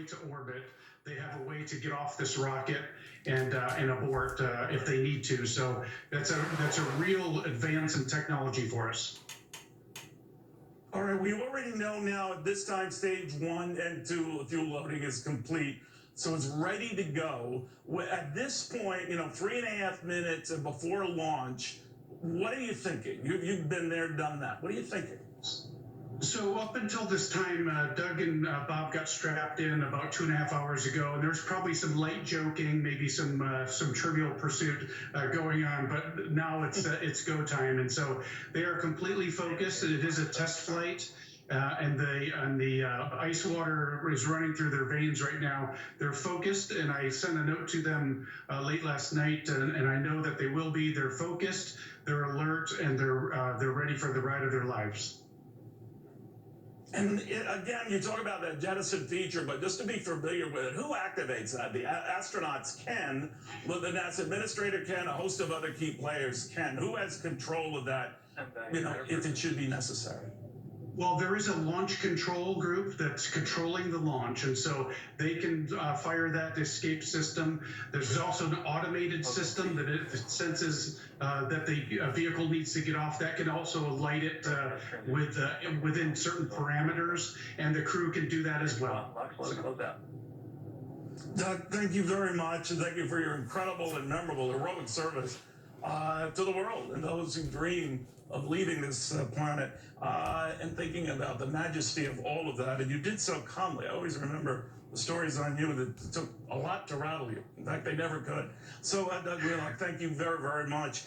way to orbit. They have a way to get off this rocket and abort if they need to. So that's a real advance in technology for us. All right, we already know now at this time stage 1 and 2 fuel loading is complete. So it's ready to go. At this point, 3.5 minutes before launch, what are you thinking? You've been there, done that. What are you thinking? So up until this time, Doug and Bob got strapped in about 2.5 hours ago, and there's probably some light joking, maybe some Trivial Pursuit going on. But now it's go time, and so they are completely focused. It is a test flight. And the ice water is running through their veins right now. They're focused, and I sent a note to them late last night, and I know that they will be. They're focused, they're alert, and they're ready for the ride of their lives. And again, you talk about that jettison feature, but just to be familiar with it, who activates that? The astronauts can, the NASA administrator can, a host of other key players can. Who has control of that, if it should be necessary? Well, there is a launch control group that's controlling the launch, and so they can fire that escape system. There's also an automated system that it senses that the vehicle needs to get off. That can also light it within certain parameters, and the crew can do that as well. Doug, thank you very much, and thank you for your incredible and memorable heroic service to the world and those who dream of leaving this planet and thinking about the majesty of all of that. And you did so calmly. I always remember the stories on you that it took a lot to rattle you. In fact, they never could. So, Doug Wheelock, thank you very, very much.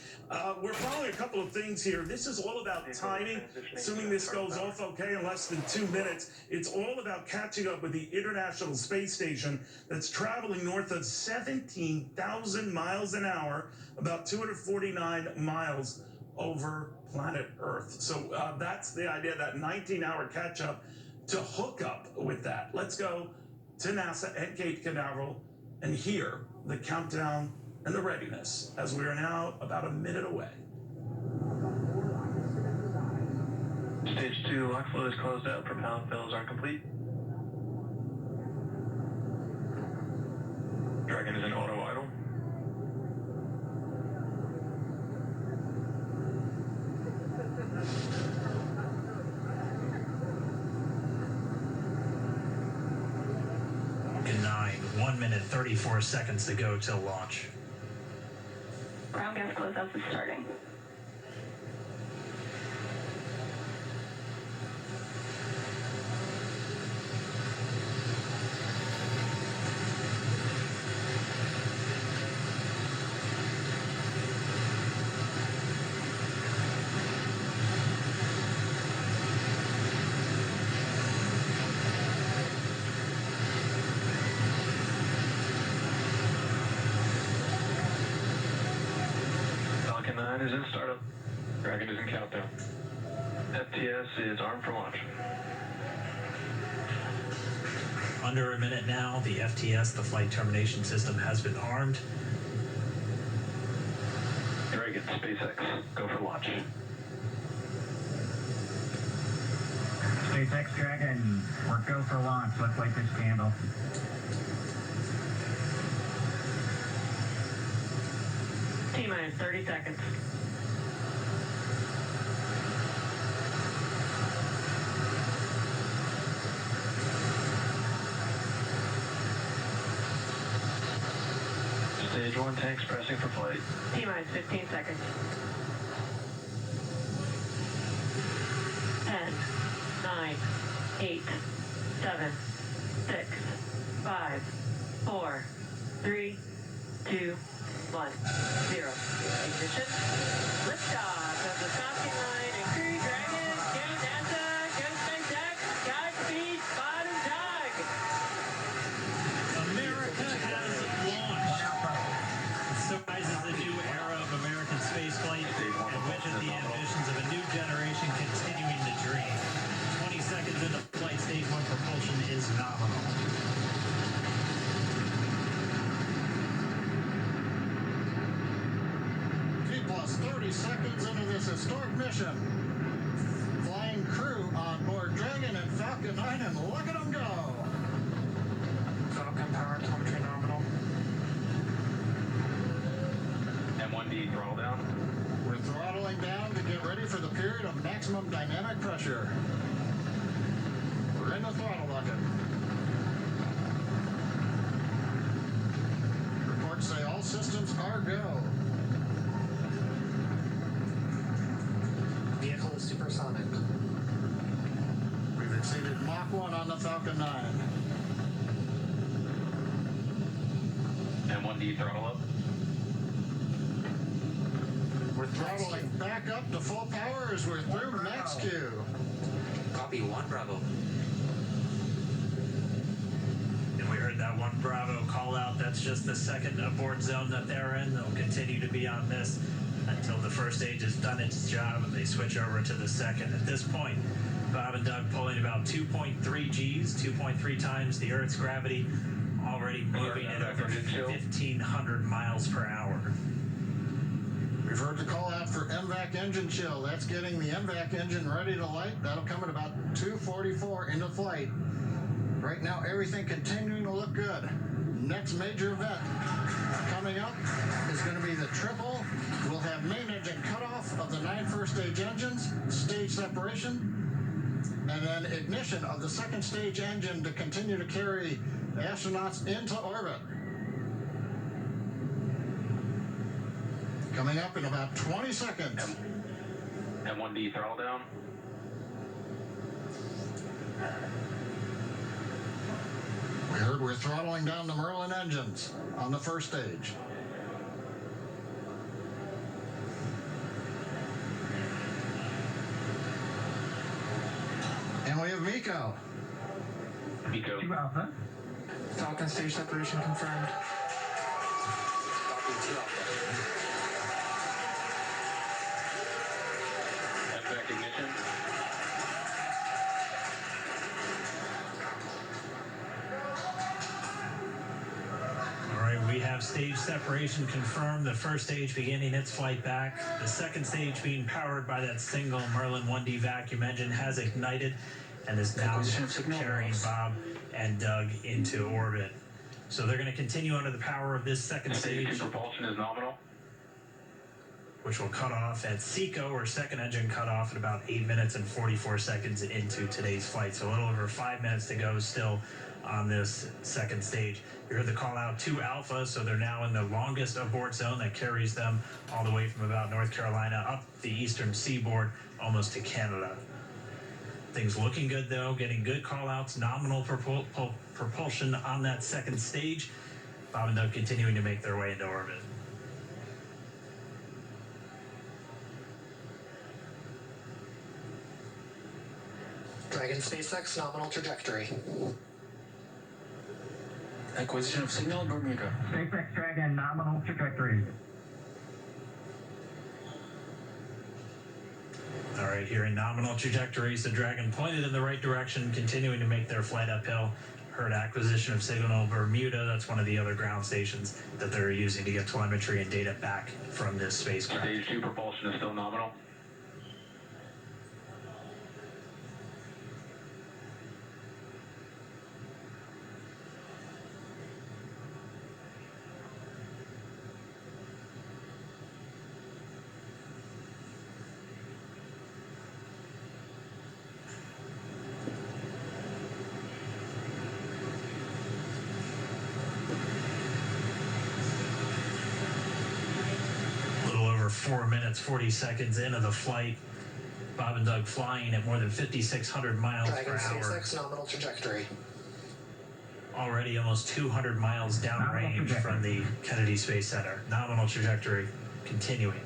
We're following a couple of things here. This is all about timing. Assuming this goes off okay in less than 2 minutes, it's all about catching up with the International Space Station that's traveling north of 17,000 miles an hour, about 249 miles over planet Earth. So that's the idea, that 19-hour catch-up to hook up with that. Let's go to NASA at Cape Canaveral and hear the countdown and the readiness as we are now about a minute away. Stage 2 lock flow is closed out. Propellant fills are complete. Dragon is in auto idle. In 1 minute 34 seconds to go till launch. Ground gas closeout is starting. Is in startup. Dragon is in countdown. FTS is armed for launch. Under a minute now, the FTS, the flight termination system, has been armed. Dragon, SpaceX, go for launch. SpaceX Dragon, we're go for launch. Let's light this candle. T-minus 30 seconds. Stage 1 tanks pressing for flight. T-minus 15 seconds. 10, 9, 8, 7, 6, 5, 4, 3, 2, 1, 0. Ignition. Liftoff of the Falcon 9 and Crew Dragon. Go NASA. Go SpaceX. Godspeed, Bob and Doug. America has launched. It symbolizes the new era of American spaceflight and with it the ambitions of a new generation continuing the dream. 20 seconds into flight, stage 1 propulsion is nominal. Plus 30 seconds into this historic mission. Flying crew on board Dragon and Falcon 9, and look at them go. ready for the period of maximum dynamic pressure. We're in the throttle bucket. Reports say all systems are go. Vehicle is supersonic. We've exceeded Mach 1 on the Falcon 9. M1D throttle up. We're throttling back up to full power as we're through max Q. Copy 1 Bravo. And we heard that 1 Bravo call out. That's just the second abort zone that they're in. They'll continue to be on this until the first stage has done its job and they switch over to the second. At this point, Bob and Doug pulling about 2.3 Gs, 2.3 times the Earth's gravity, already moving at over 1,500 miles per hour. We've heard the call out for MVAC engine chill. That's getting the MVAC engine ready to light. That'll come at about 2:44 into flight. Right now, everything continuing to look good. Next major event coming up is going to be the triple. We'll have main engine cutoff of the 9 first stage engines, stage separation, and then ignition of the second stage engine to continue to carry astronauts into orbit. Coming up in about 20 seconds. M1D throttle down. We heard we're throttling down the Merlin engines on the first stage. And we have Miko. Miko. 2 Alpha. Falcon stage separation confirmed. Copy 2 Alpha. MVAC ignition. All right, we have stage separation confirmed. The first stage beginning its flight back. The second stage being powered by that single Merlin 1D vacuum engine has ignited and is now carrying Bob and Doug into orbit. So they're going to continue under the power of this second stage, Propulsion is nominal. which will cut off at SECO, or second engine cut off, at about 8 minutes and 44 seconds into today's flight. So a little over 5 minutes to go still on this second stage. You heard the call out 2 Alpha, so they're now in the longest abort zone that carries them all the way from about North Carolina up the eastern seaboard almost to Canada. Things looking good though, getting good call outs, nominal propulsion on that second stage. Bob and Doug continuing to make their way into orbit. Dragon SpaceX nominal trajectory. Acquisition of signal, Bermuda. SpaceX Dragon nominal trajectory. All right, here in nominal trajectories, the Dragon pointed in the right direction, continuing to make their flight uphill. Heard acquisition of signal Bermuda. That's one of the other ground stations that they're using to get telemetry and data back from this spacecraft. Stage 2 propulsion is still nominal. A little over 4 minutes, 40 seconds into the flight. Bob and Doug flying at more than 5,600 miles Dragon per hour. SpaceX nominal trajectory. Already almost 200 miles downrange from the Kennedy Space Center. Nominal trajectory continuing.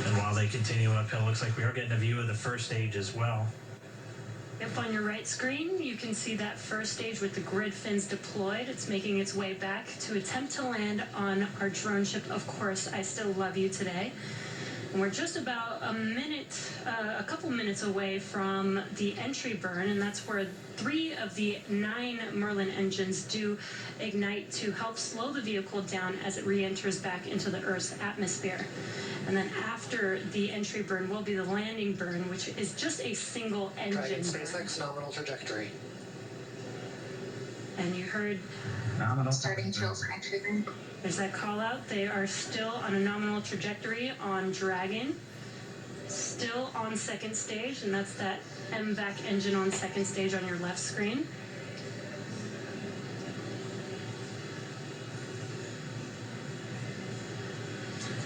And while they continue uphill, looks like we are getting a view of the first stage as well. Up on your right screen, you can see that first stage with the grid fins deployed. It's making its way back to attempt to land on our drone ship, Of Course I Still Love You, today. And we're just about a couple minutes away from the entry burn, and that's where 3 of the 9 Merlin engines do ignite to help slow the vehicle down as it re-enters back into the Earth's atmosphere. And then after the entry burn will be the landing burn, which is just a single engine Dragon burn. SpaceX nominal trajectory. And you heard Nominal. Starting chill for entry burn. there's that call out. They are still on a nominal trajectory on Dragon, still on second stage, and that's that MVAC engine on second stage on your left screen.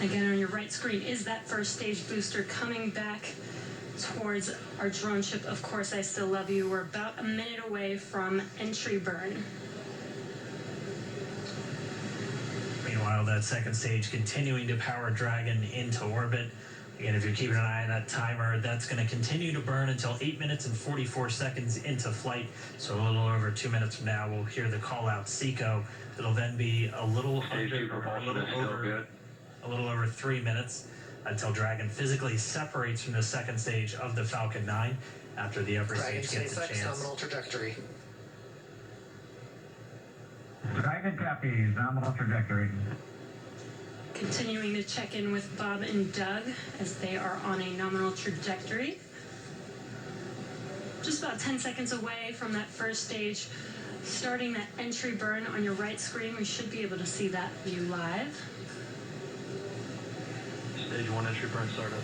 Again, on your right screen is that first stage booster coming back towards our drone ship. Of course, I Still Love You. We're about a minute away from entry burn. Meanwhile, that second stage continuing to power Dragon into orbit. Again, if you're keeping an eye on that timer, that's going to continue to burn until 8 minutes and 44 seconds into flight. So a little over 2 minutes from now, we'll hear the call out SECO. It'll then be a little over 3 minutes until Dragon physically separates from the second stage of the Falcon 9 after the upper Dragon stage gets a SpaceX chance. nominal trajectory. Dragon copies, nominal trajectory. Continuing to check in with Bob and Doug as they are on a nominal trajectory. Just about 10 seconds away from that first stage, starting that entry burn on your right screen. We should be able to see that view live. Stage 1 entry burn startup.